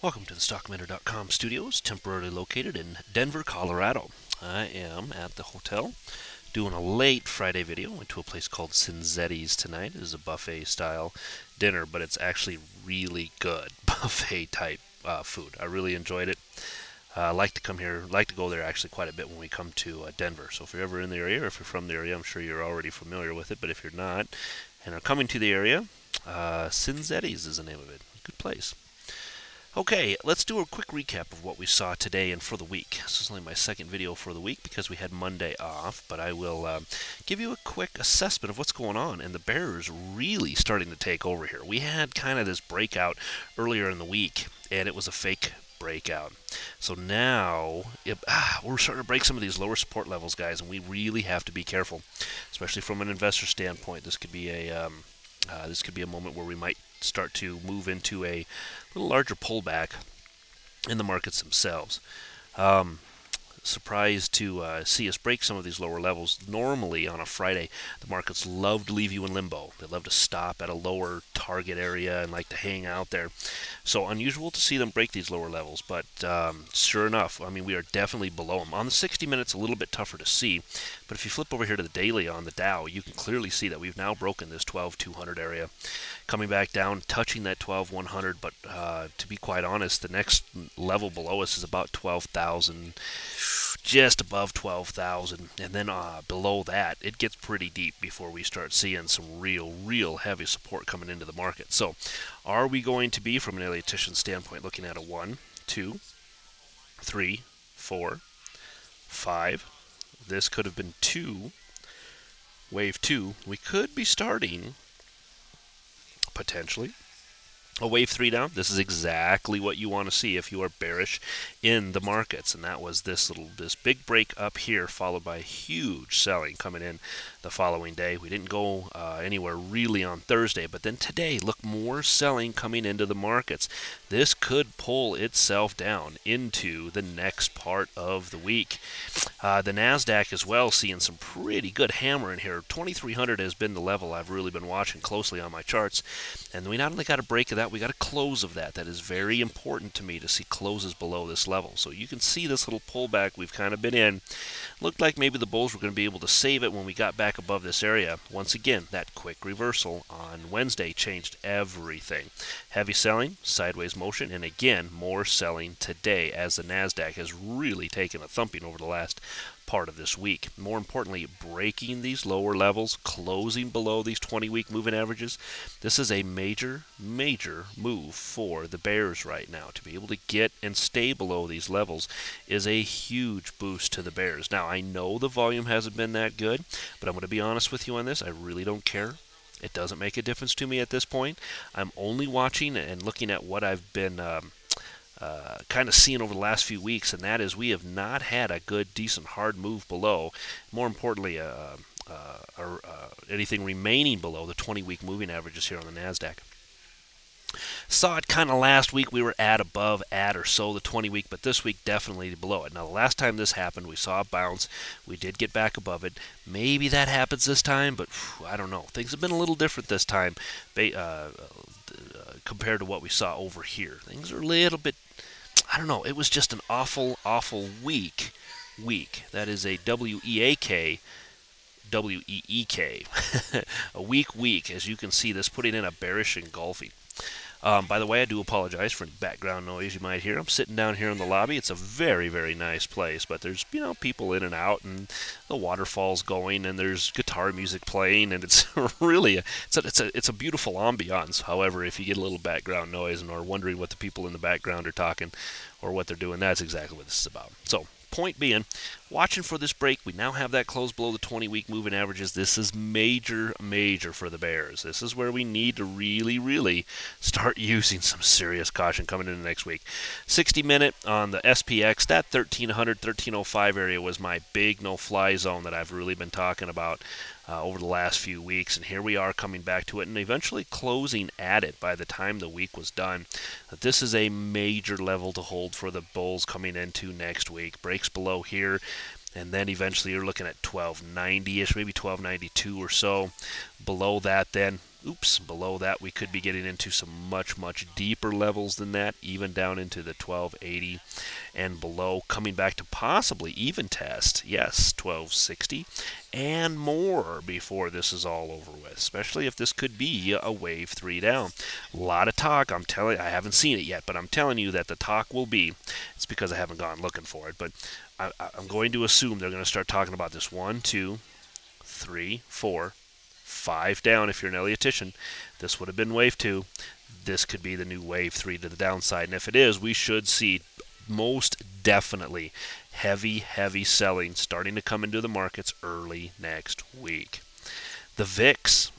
Welcome to the StockMinter.com studios, temporarily located in Denver, Colorado. I am at the hotel doing a late Friday video. Went to a place called Cinzetti's tonight. It is a buffet style dinner, but it's actually really good buffet type food. I really enjoyed it. Like to come here, like to go there actually quite a bit when we come to Denver. So if you're ever in the area, or if you're from the area, I'm sure you're already familiar with it. But if you're not and are coming to the area, Cinzetti's is the name of it. Good place. Okay, let's do a quick recap of what we saw today and for the week. This is only my second video for the week because we had Monday off, but I will give you a quick assessment of what's going on, and the Bears really starting to take over here. We had kind of this breakout earlier in the week, and it was a fake breakout. So now we're starting to break some of these lower support levels, guys, and we really have to be careful, especially from an investor standpoint. This could be a moment where we might start to move into a little larger pullback in the markets themselves. Um, Surprised to see us break some of these lower levels. Normally on a Friday, the markets love to leave you in limbo. They love to stop at a lower target area and like to hang out there. So unusual to see them break these lower levels, but sure enough, I mean, we are definitely below them. On the 60 minutes, a little bit tougher to see, but if you flip over here to the daily on the Dow, you can clearly see that we've now broken this 12,200 area, coming back down, touching that 12,100, but to be quite honest, the next level below us is about 12,000, just above 12,000, and then below that it gets pretty deep before we start seeing some real heavy support coming into the market. So are we going to be, from an Elliottian standpoint, looking at a 1, 2, 3, 4, 5? This could have been 2, wave 2. We could be starting potentially a wave 3 down. This is exactly what you want to see if you are bearish in the markets, and that was this big break up here, followed by huge selling coming in the following day. We didn't go anywhere really on Thursday, but then today, look, more selling coming into the markets. This could pull itself down into the next part of the week. The Nasdaq as well, seeing some pretty good hammer in here. 2,300 has been the level I've really been watching closely on my charts, and we not only got a break of that, we got a close of that. That is very important to me, to see closes below this level. So you can see this little pullback we've kind of been in. Looked like maybe the bulls were going to be able to save it when we got back above this area. Once again, that quick reversal on Wednesday changed everything. Heavy selling, sideways motion, and again, more selling today as the Nasdaq has really taken a thumping over the last part of this week. More importantly, breaking these lower levels, closing below these 20-week moving averages. This is a major move for the Bears right now. To be able to get and stay below these levels is a huge boost to the Bears. Now, I know the volume hasn't been that good, but I'm going to be honest with you on this. I really don't care. It doesn't make a difference to me at this point. I'm only watching and looking at what I've been kind of seen over the last few weeks, and that is we have not had a good, decent, hard move below. More importantly, anything remaining below the 20-week moving averages here on the Nasdaq. Saw it kind of last week. We were above, or so the 20-week, but this week definitely below it. Now, the last time this happened, we saw a bounce. We did get back above it. Maybe that happens this time, but I don't know. Things have been a little different this time compared to what we saw over here. Things are a little bit, I don't know. It was just an awful week. That is a W-E-A-K. W-E-E-K. A week, as you can see, this putting in a bearish engulfing. By the way, I do apologize for any background noise you might hear. I'm sitting down here in the lobby. It's a very nice place, but there's people in and out, and the waterfall's going, and there's guitar music playing, and it's really it's a beautiful ambiance. However, if you get a little background noise and are wondering what the people in the background are talking or what they're doing, that's exactly what this is about. So, point being, watching for this break. We now have that close below the 20-week moving averages. This is major for the Bears. This is where we need to really start using some serious caution coming into next week. 60-minute on the SPX, that 1300, 1305 area was my big no-fly zone that I've really been talking about over the last few weeks, and here we are coming back to it and eventually closing at it by the time the week was done. This is a major level to hold for the bulls coming into next week. Breaks below here, and then eventually you're looking at 1290-ish, maybe 1292 or so. Below that, then Oops, below that we could be getting into some much, much deeper levels than that, even down into the 1280 and below, coming back to possibly even test, yes, 1260 and more before this is all over with, especially if this could be a wave 3 down. A lot of talk, I'm telling you, I haven't seen it yet, but I'm telling you that the talk will be, it's because I haven't gone looking for it, but I'm going to assume they're going to start talking about this 1, 2, 3, 4, 5 down if you're an Elliotician. This would have been wave 2. This could be the new wave 3 to the downside. And if it is, we should see most definitely heavy selling starting to come into the markets early next week. The VIX,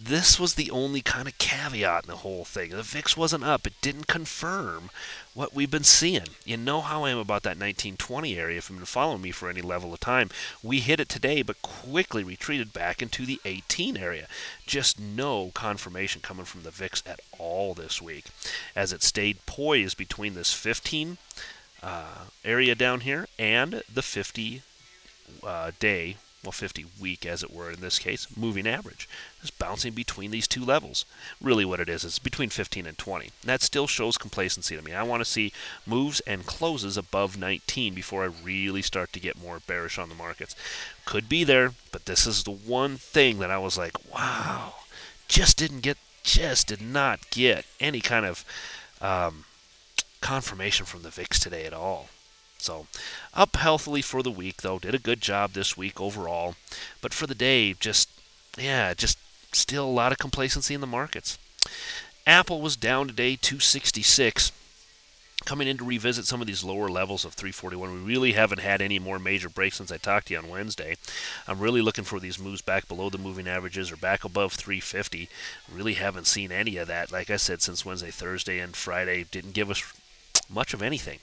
this was the only kind of caveat in the whole thing. The VIX wasn't up. It didn't confirm what we've been seeing. You know how I am about that 1920 area if you've been following me for any level of time. We hit it today, but quickly retreated back into the 18 area. Just no confirmation coming from the VIX at all this week, as it stayed poised between this 15 area down here and the 50 day, well, 50 week as it were in this case, moving average. Just bouncing between these two levels. Really what it is between 15 and 20. And that still shows complacency to me. I want to see moves and closes above 19 before I really start to get more bearish on the markets. Could be there, but this is the one thing that I was like, wow, just did not get any kind of confirmation from the VIX today at all. So, up healthily for the week, though. Did a good job this week overall. But for the day, just still a lot of complacency in the markets. Apple was down today, 266. Coming in to revisit some of these lower levels of 341. We really haven't had any more major breaks since I talked to you on Wednesday. I'm really looking for these moves back below the moving averages or back above 350. Really haven't seen any of that. Like I said, since Wednesday, Thursday, and Friday, didn't give us much of anything.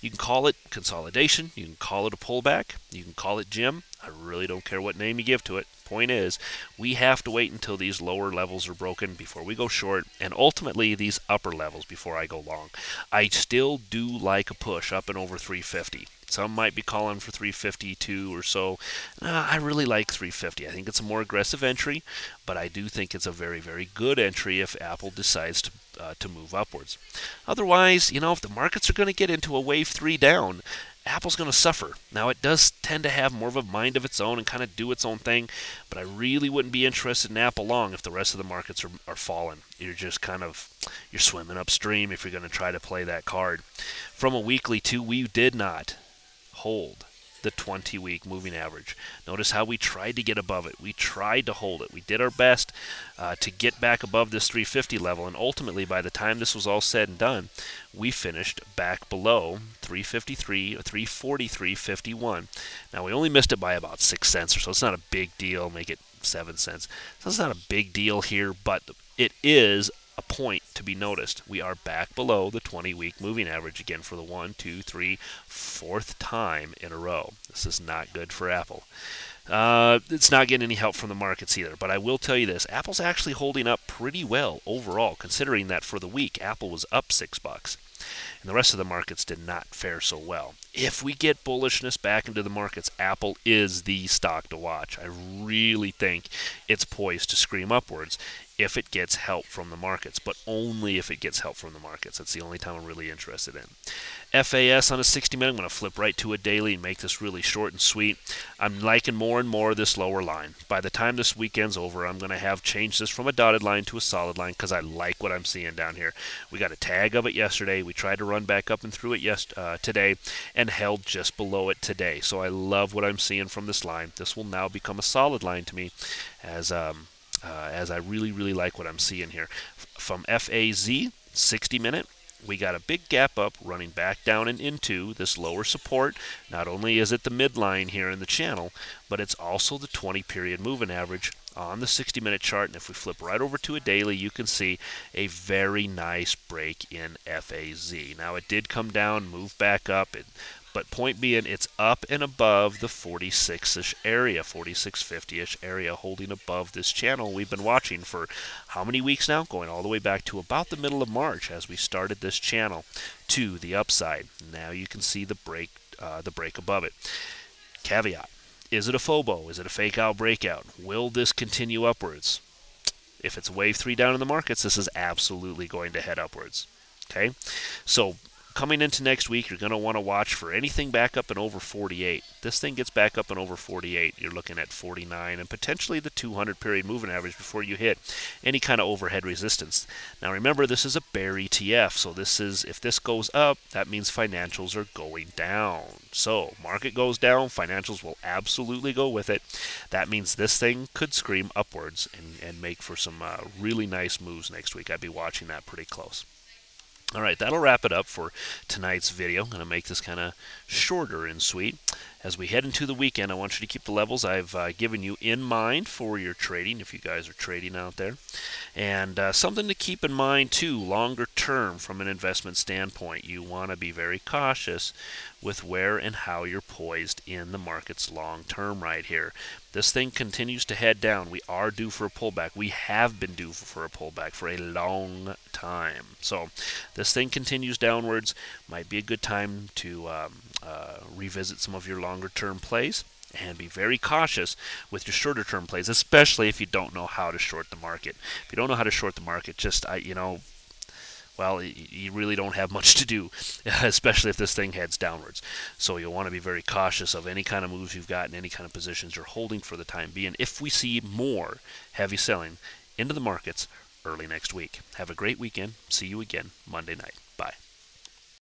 You can call it consolidation, you can call it a pullback, you can call it Jim. I really don't care what name you give to it. Point is, we have to wait until these lower levels are broken before we go short, and ultimately these upper levels before I go long. I still do like a push up and over 350. Some might be calling for 352 or so. I really like 350. I think it's a more aggressive entry, but I do think it's a very, very good entry if Apple decides to move upwards. Otherwise, if the markets are going to get into a wave 3 down, Apple's going to suffer. Now, it does tend to have more of a mind of its own and kind of do its own thing, but I really wouldn't be interested in Apple long if the rest of the markets are falling. You're just you're swimming upstream if you're going to try to play that card. From a weekly too, we did not hold the 20-week moving average. Notice how we tried to get above it. We tried to hold it. We did our best to get back above this 350 level, and ultimately, by the time this was all said and done, we finished back below 353 or 343.51. Now, we only missed it by about 6 cents or so. It's not a big deal. Make it 7 cents. So it's not a big deal here, but it is a point to be noticed. We are back below the 20-week moving average again for the 1, 2, 3, fourth time in a row. This is not good for Apple. It's not getting any help from the markets either, but I will tell you this. Apple's actually holding up pretty well overall, considering that for the week, Apple was up $6. And the rest of the markets did not fare so well. If we get bullishness back into the markets, Apple is the stock to watch. I really think it's poised to scream upwards if it gets help from the markets, but only if it gets help from the markets. That's the only time I'm really interested in. FAS on a 60-minute. I'm going to flip right to a daily and make this really short and sweet. I'm liking more and more this lower line. By the time this weekend's over, I'm going to have changed this from a dotted line to a solid line because I like what I'm seeing down here. We got a tag of it yesterday. We tried to run back up and through it today and held just below it today. So I love what I'm seeing from this line. This will now become a solid line to me as I really, really like what I'm seeing here. From FAZ, 60-minute, we got a big gap up running back down and into this lower support. Not only is it the midline here in the channel, but it's also the 20-period moving average on the 60-minute chart. And if we flip right over to a daily, you can see a very nice break in FAZ. Now, it did come down, move back up. But point being, it's up and above the 46-ish area, 46.50-ish area, holding above this channel we've been watching for how many weeks now? Going all the way back to about the middle of March as we started this channel to the upside. Now you can see the break above it. Caveat: is it a FOBO? Is it a fake out breakout? Will this continue upwards? if it's wave 3 down in the markets, this is absolutely going to head upwards. Okay, so coming into next week, you're going to want to watch for anything back up and over 48. This thing gets back up and over 48, you're looking at 49 and potentially the 200 period moving average before you hit any kind of overhead resistance. Now remember, this is a bear ETF, so this is, if this goes up, that means financials are going down. So market goes down, financials will absolutely go with it. That means this thing could scream upwards and make for some really nice moves next week. I'd be watching that pretty close. All right, that'll wrap it up for tonight's video. I'm going to make this kind of shorter and sweet. As we head into the weekend, I want you to keep the levels I've given you in mind for your trading, if you guys are trading out there. And something to keep in mind, too, longer term from an investment standpoint. You want to be very cautious with where and how you're poised in the markets long term right here. This thing continues to head down. We are due for a pullback. We have been due for a pullback for a long time. So this thing continues downwards. Might be a good time to revisit some of your longer term plays and be very cautious with your shorter term plays, especially if you don't know how to short the market. If you don't know how to short the market, just well, you really don't have much to do, especially if this thing heads downwards. So you'll want to be very cautious of any kind of moves you've got and any kind of positions you're holding for the time being if we see more heavy selling into the markets early next week. Have a great weekend. See you again Monday night. Bye.